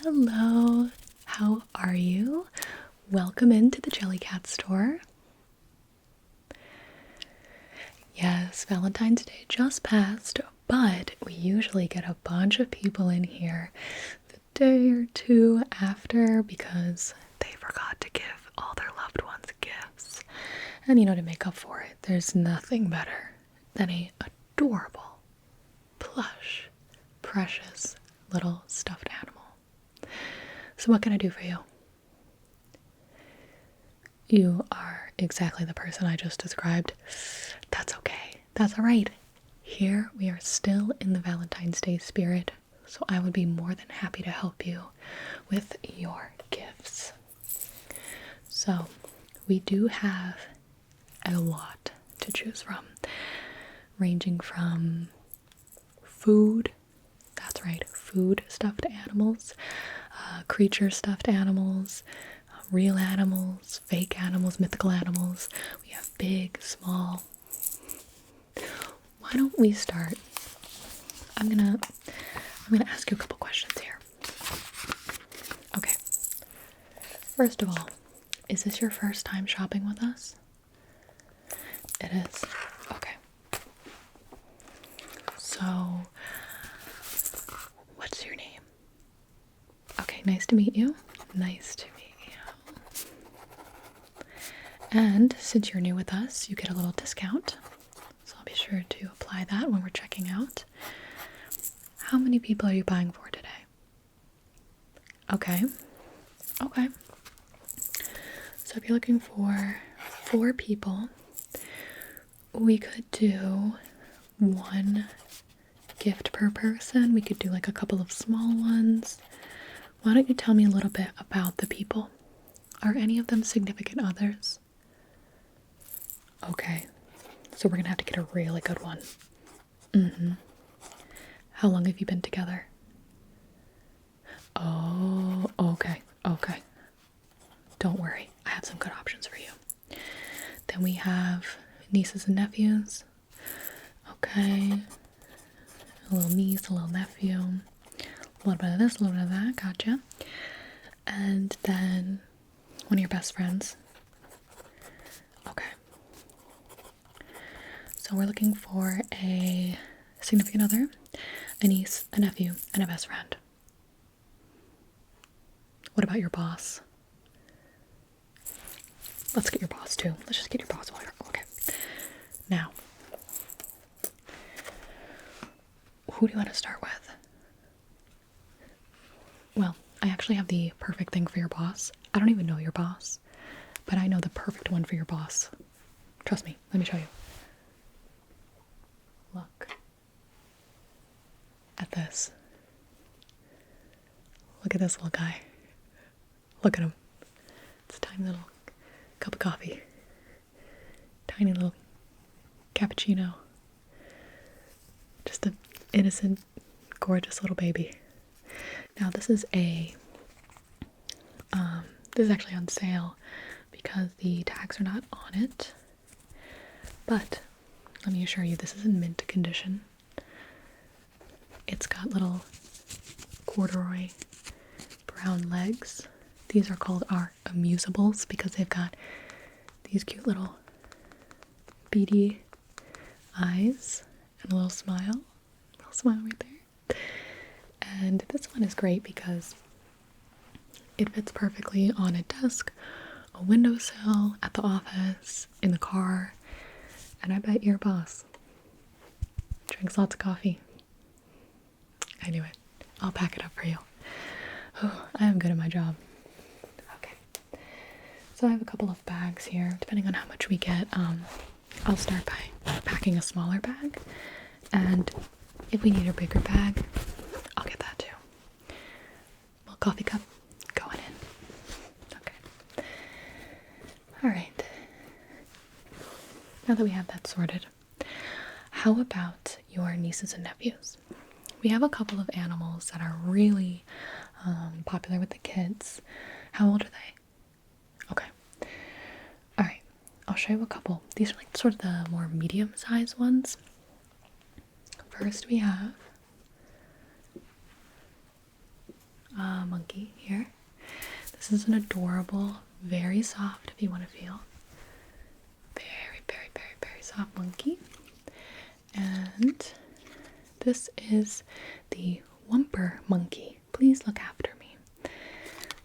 Hello, how are you? Welcome into the Jellycat store. Yes, Valentine's Day just passed, but we usually get a bunch of people in here the day or two after because they forgot to give all their loved ones gifts. And to make up for it, there's nothing better than a adorable, plush, precious little stuffed animal. So what can I do for you? You are exactly the person I just described. That's okay. That's all right. Here we are still in the Valentine's Day spirit, so I would be more than happy to help you with your gifts. So we do have a lot to choose from, ranging from food, that's right, food stuffed animals, creature stuffed animals, real animals, fake animals, mythical animals. We have big, small. Why don't we start? I'm gonna ask you a couple questions here. Okay. First of all, is this your first time shopping with us? It is. Okay. So, what's your name? Okay, nice to meet you. Nice to meet you. And since you're new with us, you get a little discount. So I'll be sure to apply that when we're checking out. How many people are you buying for today? Okay. Okay. So if you're looking for 4 people, we could do 1 gift per person. We could do like a couple of small ones. Why don't you tell me a little bit about the people? Are any of them significant others? Okay. So we're gonna have to get a really good one. How long have you been together? Oh, okay. Okay. Don't worry. I have some good options for you. Then we have nieces and nephews. Okay. A little niece, a little nephew. A little bit of this, a little bit of that. Gotcha. And then one of your best friends. Okay. So we're looking for a significant other, a niece, a nephew, and a best friend. What about your boss? Let's get your boss too. Let's just get your boss while you're okay. Now, who do you want to start with? Well, I actually have the perfect thing for your boss. I don't even know your boss, but I know the perfect one for your boss. Trust me, let me show you. Look at this. Look at this little guy. Look at him. It's a tiny little cup of coffee. Tiny little cappuccino. Just an innocent, gorgeous little baby. Now this is this is actually on sale because the tags are not on it. But let me assure you, this is in mint condition. It's got little corduroy brown legs. These are called our amusables because they've got these cute little beady eyes and a little smile. Little smile right there. And this one is great because it fits perfectly on a desk, a windowsill, at the office, in the car, and I bet your boss drinks lots of coffee. I knew it. I'll pack it up for you. Oh, I am good at my job. Okay. So I have a couple of bags here, depending on how much we get. I'll start by packing a smaller bag, and if we need a bigger bag, I'll get that too. Little coffee cup going in. Okay. Alright. Now that we have that sorted, how about your nieces and nephews? We have a couple of animals that are really popular with the kids. How old are they? Okay. Alright. I'll show you a couple. These are like sort of the more medium-sized ones. First we have monkey here. This is an adorable, very soft, if you want to feel. Very, very, very, very soft monkey. And this is the Wumper monkey. Please look after me.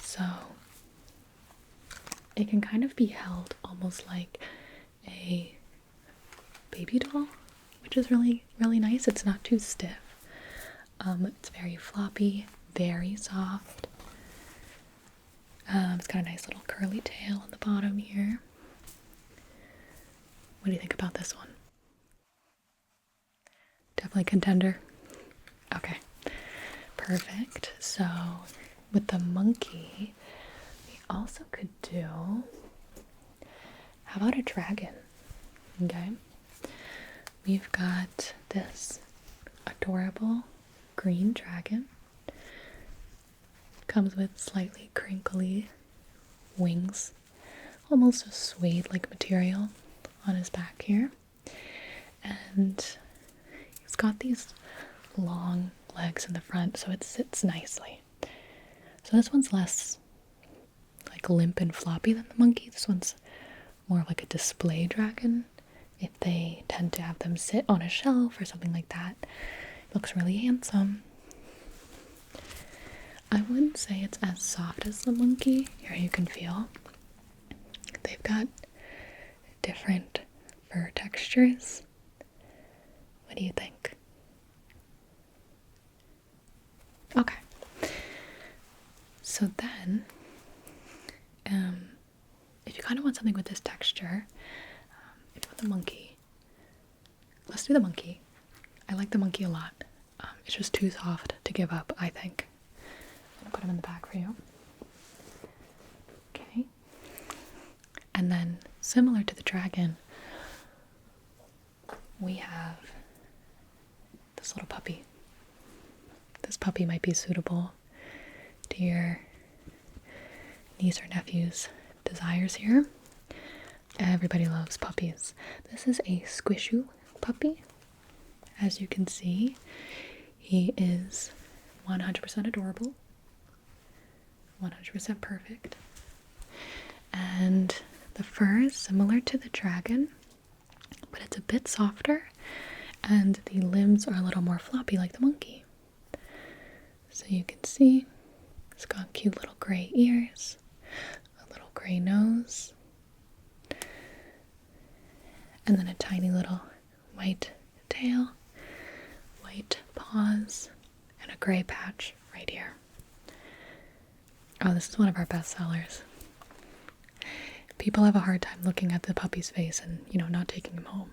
So it can kind of be held almost like a baby doll, which is really, really nice. It's not too stiff. It's very floppy, very soft. It's got a nice little curly tail on the bottom here. What do you think about this one? Definitely contender. Okay, perfect. So with the monkey, we also could do, how about a dragon? Okay, we've got this adorable green dragon. Comes with slightly crinkly wings, almost a suede-like material on his back here. And he's got these long legs in the front, so it sits nicely. So this one's less like limp and floppy than the monkey. This one's more of like a display dragon. If they tend to have them sit on a shelf or something like that, it looks really handsome. I wouldn't say it's as soft as the monkey. Here you can feel. They've got different fur textures. What do you think? Okay. So then, if you kind of want something with this texture, if you want the monkey, let's do the monkey. I like the monkey a lot. It's just too soft to give up, I think. I'm gonna put him in the bag for you. Okay. And then, similar to the dragon, we have this little puppy. This puppy might be suitable to your niece or nephew's desires here. Everybody loves puppies. This is a Squishu puppy. As you can see, he is 100% adorable, 100% perfect. And the fur is similar to the dragon, but it's a bit softer, and the limbs are a little more floppy like the monkey. So you can see it's got cute little gray ears, a little gray nose, and then a tiny little white tail, white paws, and a gray patch right here. Oh, this is one of our best sellers. People have a hard time looking at the puppy's face and, not taking him home.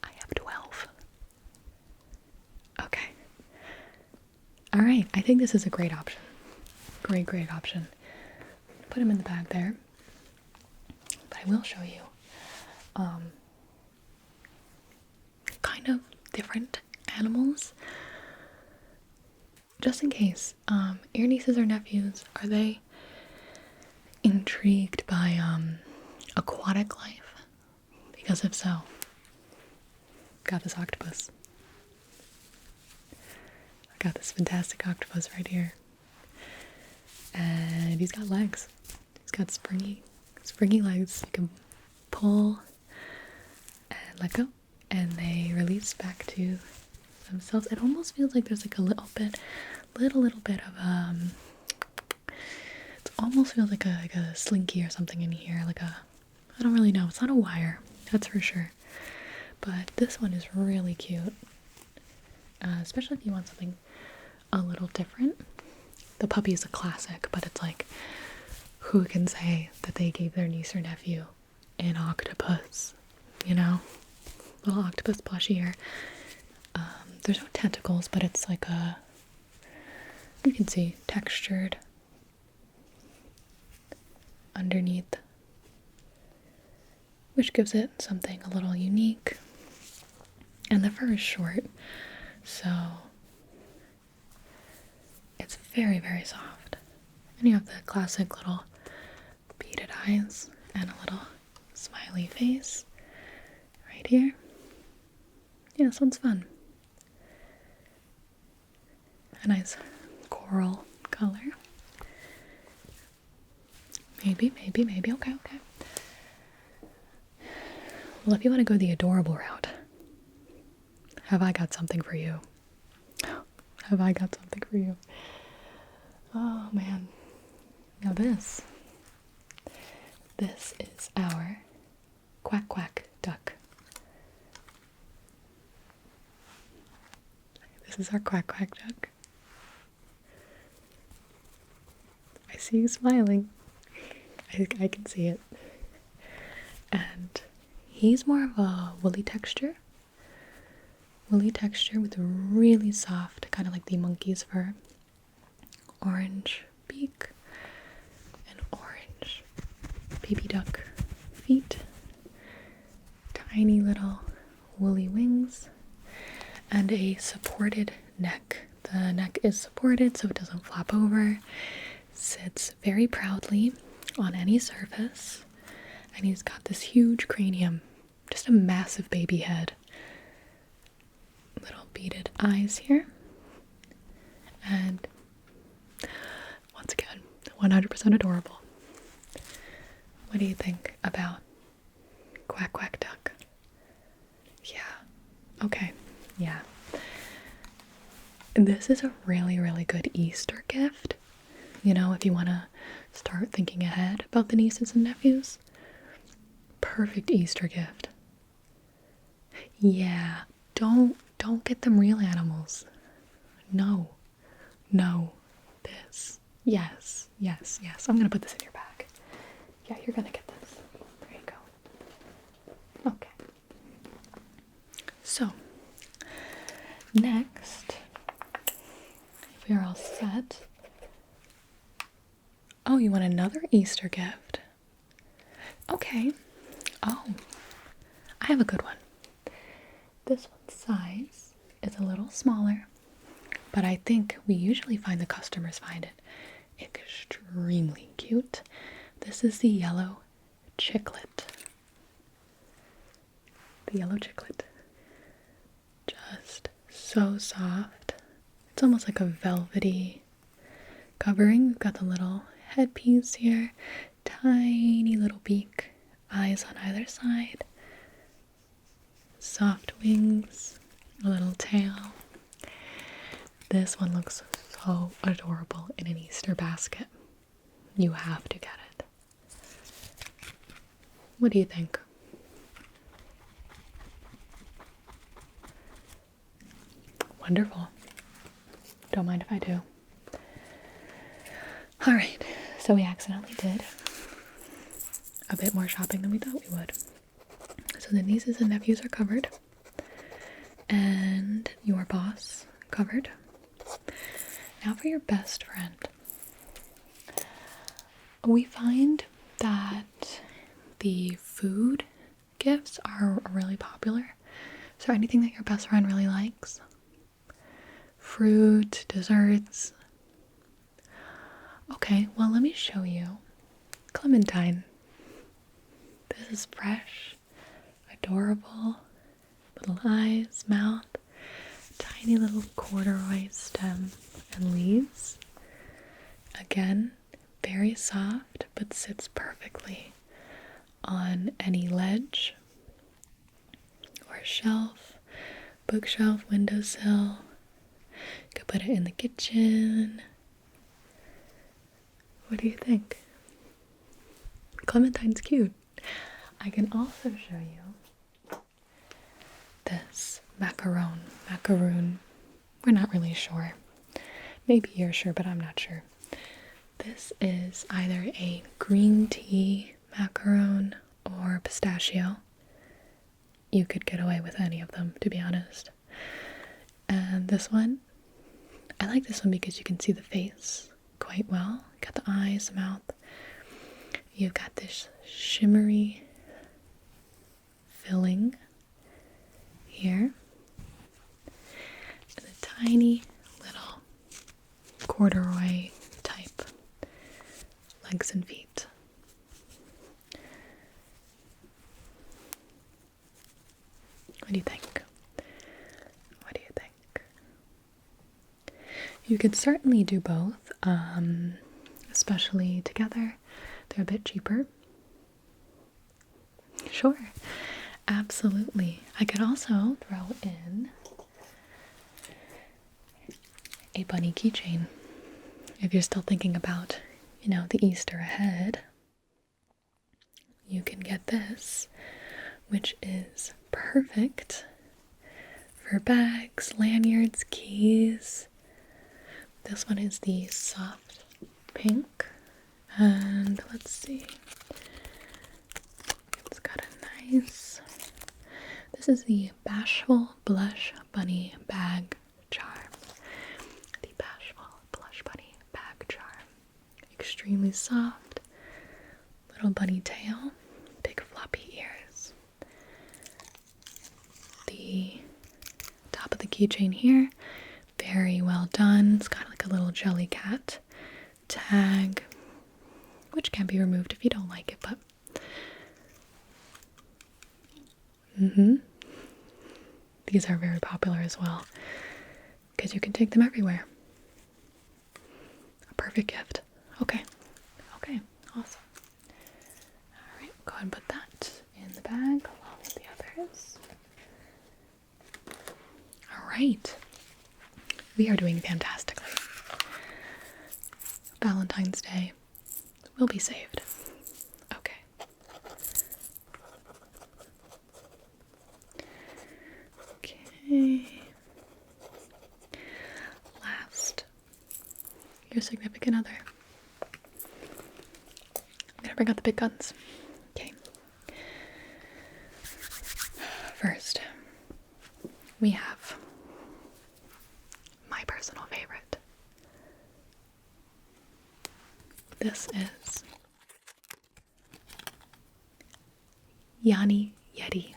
I have 12. Okay. Alright, I think this is a great option. Great, great option. Put him in the bag there. But I will show you kind of different animals. Just in case. Your nieces or nephews, are they intrigued by aquatic life? Because if so, got this octopus. I got this fantastic octopus right here. And he's got legs. He's got springy legs. You can pull and let go, and they release back to themselves. It almost feels like there's like a little bit of it almost feels like a slinky or something in here, I don't really know. It's not a wire, that's for sure. But this one is really cute, especially if you want something a little different. The puppy is a classic, but it's like, who can say that they gave their niece or nephew an octopus? Little octopus plushie here. There's no tentacles, but it's like you can see, textured underneath, which gives it something a little unique. And the fur is short, so it's very, very soft. And you have the classic little beaded eyes and a little smiley face right here. Yeah, this one's fun. A nice coral color. Maybe. Okay. Well, if you want to go the adorable route, have I got something for you? Have I got something for you? Oh, man. Now this is our quack quack duck. This is our quack quack duck. I see you smiling. I can see it. And he's more of a woolly texture. Woolly texture with a really soft, kind of like the monkey's fur. Orange beak and orange baby duck feet. Tiny little woolly wings and a supported neck. The neck is supported so it doesn't flop over. Sits very proudly on any surface. And he's got this huge cranium. Just a massive baby head. Little beaded eyes here. And once again, 100% adorable. What do you think about Quack Quack Duck? Yeah. Okay. Yeah. This is a really, really good Easter gift. You know, if you want to start thinking ahead about the nieces and nephews. Perfect Easter gift. Yeah. Don't get them real animals. No. This. Yes. I'm gonna put this in your bag. Yeah, you're gonna get this. There you go. Okay. So, next, if we are all set. Oh, you want another Easter gift? Okay. Oh, I have a good one. This one's size is a little smaller, but I think we usually find the customers find it extremely cute. This is the yellow chiclet. The yellow chiclet. Just so soft. It's almost like a velvety covering. We've got the little headpiece here. Tiny little beak. Eyes on either side. Soft wings. A little tail. This one looks so adorable in an Easter basket. You have to get it. What do you think? Wonderful. Don't mind if I do. Alright, so we accidentally did a bit more shopping than we thought we would. So the nieces and nephews are covered. And your boss covered. Now for your best friend. We find that the food gifts are really popular. Is there anything that your best friend really likes? Fruit, desserts? Okay, well let me show you. Clementine. This is fresh, adorable, little eyes, mouth, tiny little corduroy stem and leaves. Again, very soft, but sits perfectly on any ledge or shelf, bookshelf, windowsill. You could put it in the kitchen. What do you think? Clementine's cute. I can also show you this macaroon. We're not really sure. Maybe you're sure, but I'm not sure. This is either a green tea macaron or pistachio. You could get away with any of them, to be honest. And this one, I like this one because you can see the face quite well. Got the eyes, the mouth. You've got this shimmery filling here. And a tiny little corduroy type legs and feet. What do you think? You could certainly do both, especially together. They're a bit cheaper. Sure, absolutely. I could also throw in a bunny keychain. If you're still thinking about, the Easter ahead, you can get this, which is perfect for bags, lanyards, keys. This one is the soft pink, and let's see, it's got a nice, this is the Bashful Blush Bunny Bag Charm. The Bashful Blush Bunny Bag Charm. Extremely soft, little bunny tail, big floppy ears. The top of the keychain here, very well done. It's got like a little jelly cat tag, which can be removed if you don't like it, but these are very popular as well because you can take them everywhere. A perfect gift. Okay, awesome. All right, go ahead and put that in the bag along with the others. All right, we are doing fantastically. Valentine's Day will be saved. Okay. Okay. Last, your significant other. I'm gonna bring out the big guns. Okay. First, we have my personal favorite. This is Yanni Yeti.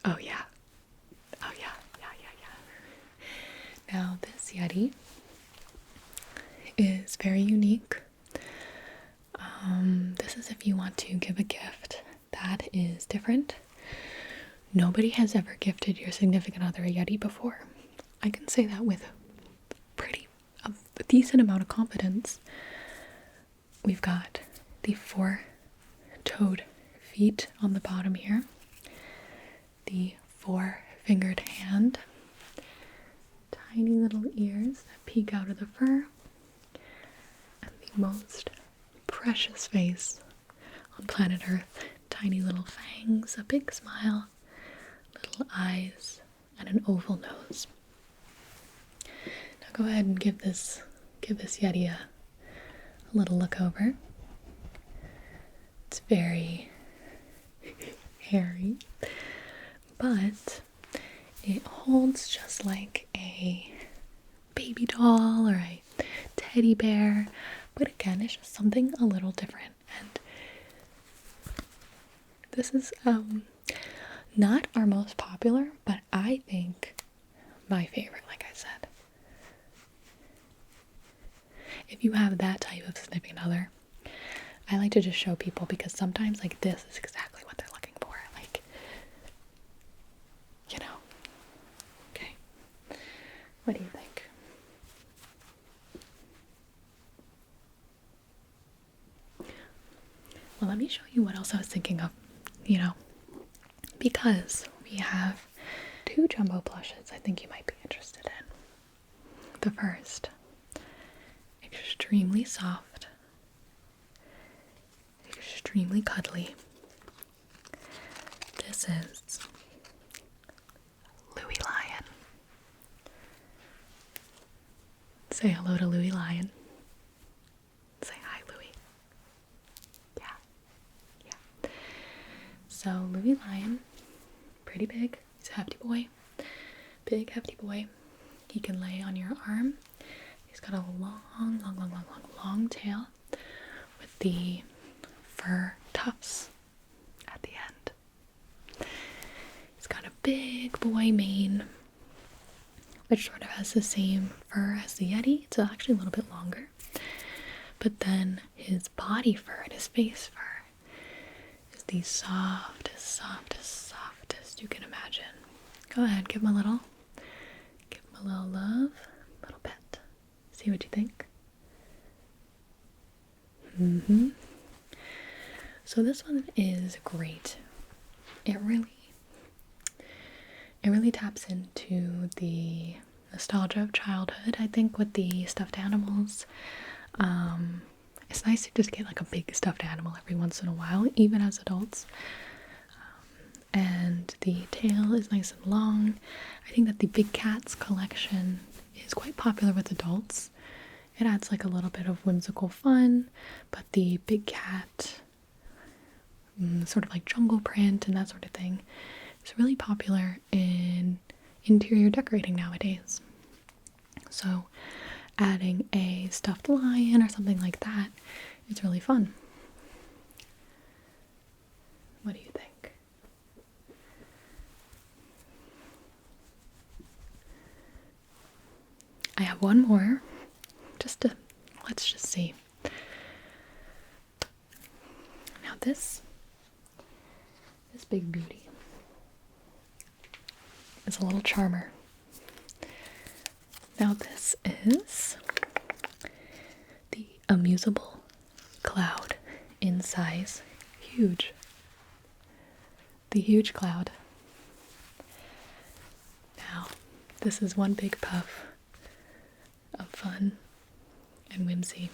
Oh yeah. Now this Yeti is very unique. This is if you want to give a gift that is different. Nobody has ever gifted your significant other a Yeti before. I can say that with a decent amount of confidence. We've got the 4-toed feet on the bottom here, the 4-fingered hand, tiny little ears that peek out of the fur, and the most precious face on planet Earth. Tiny little fangs, a big smile, little eyes, and an oval nose. Now go ahead and give this Yeti a little look over. It's very hairy, but it holds just like a baby doll or a teddy bear, but again, it's just something a little different. And this is not our most popular, but I think my favorite, like I said. If you have that type of significant other, I like to just show people because sometimes like this is exactly what they're looking for. Like, okay. What do you think? Well, let me show you what else I was thinking of, because we have 2 jumbo plushes I think you might be interested in. The first, extremely soft, extremely cuddly. This is Louis Lion. Say hello to Louis Lion. Say hi, Louis. Yeah. So Louis Lion, pretty big. He's a hefty boy. Big, hefty boy. He can lay on your arm. He's got a long tail with the fur tufts at the end. He's got a big boy mane, which sort of has the same fur as the Yeti. It's actually a little bit longer. But then his body fur and his face fur is the softest, softest, softest you can imagine. Go ahead, give him a little love, a little pet. See what you think? So this one is great. It really taps into the nostalgia of childhood, I think, with the stuffed animals. It's nice to just get like a big stuffed animal every once in a while, even as adults. And the tail is nice and long. I think that the Big Cats collection is quite popular with adults. It adds like a little bit of whimsical fun, but the Big Cat, sort of like jungle print and that sort of thing, is really popular in interior decorating nowadays. So adding a stuffed lion or something like that is really fun. What do you think? I have one more, let's just see. Now this big beauty is a little charmer. Now this is the Amusable Cloud in size. Huge. The huge cloud. Now, this is one big puff of fun and whimsy.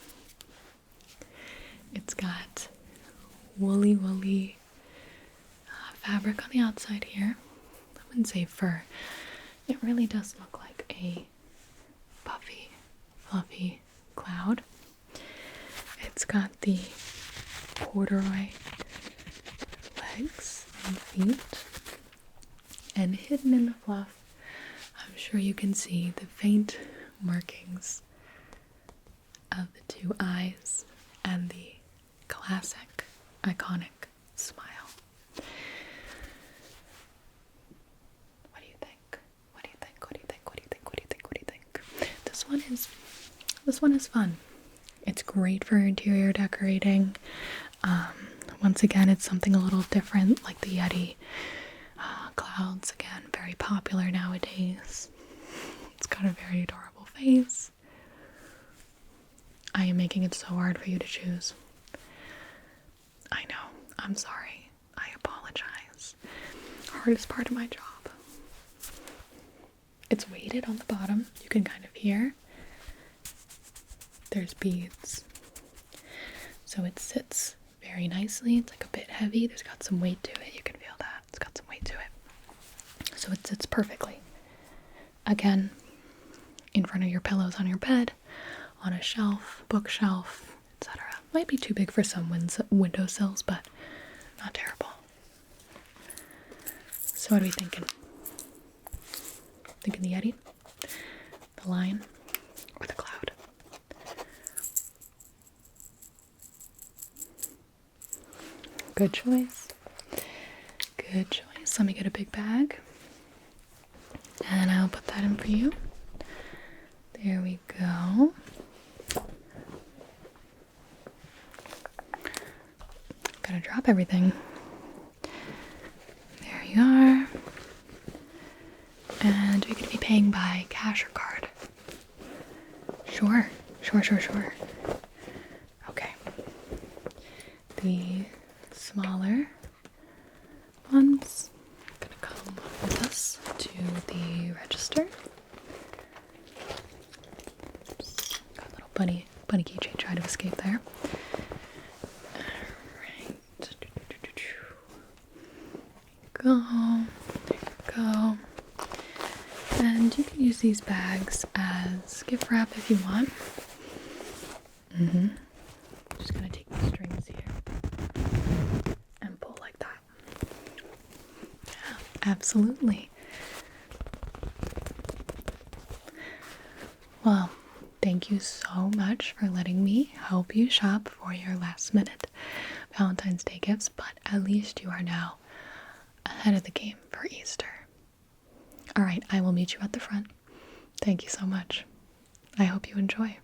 It's got woolly fabric on the outside here. I wouldn't say fur. It really does look like a puffy, fluffy cloud. It's got the corduroy legs and feet, and hidden in the fluff, I'm sure you can see the faint markings of the two eyes and the classic, iconic smile. What do you think? What do you think? What do you think? What do you think? What do you think? What do you think? This one is fun. It's great for interior decorating. Once again, it's something a little different, like the Yeti clouds. Again, very popular nowadays. It's got a very adorable face. I am making it so hard for you to choose. I know. I'm sorry. I apologize. Hardest part of my job. It's weighted on the bottom. You can kind of hear. There's beads. So it sits very nicely. It's like a bit heavy. There's got some weight to it. You can feel that. It's got some weight to it. So it sits perfectly. Again, in front of your pillows on your bed, on a shelf, bookshelf, etc. Might be too big for some windowsills, but not terrible. So what are we thinking? Thinking the Yeti, the lion, or the cloud? Good choice. Good choice. Let me get a big bag. And I'll put that in for you. There we go. Gotta drop everything. There you are. And we could be paying by cash or card. Sure. Okay. The smaller ones are gonna come with us to the register. Oops. Got a little bunny keychain trying to escape there. Alright. There you go. And you can use these bags as gift wrap if you want. Just gonna take the strings here and pull like that. Yeah, absolutely. Well, thank you so much for letting me help you shop for your last minute Valentine's Day gifts, but at least you are now ahead of the game for Easter. Alright, I will meet you at the front. Thank you so much. I hope you enjoy.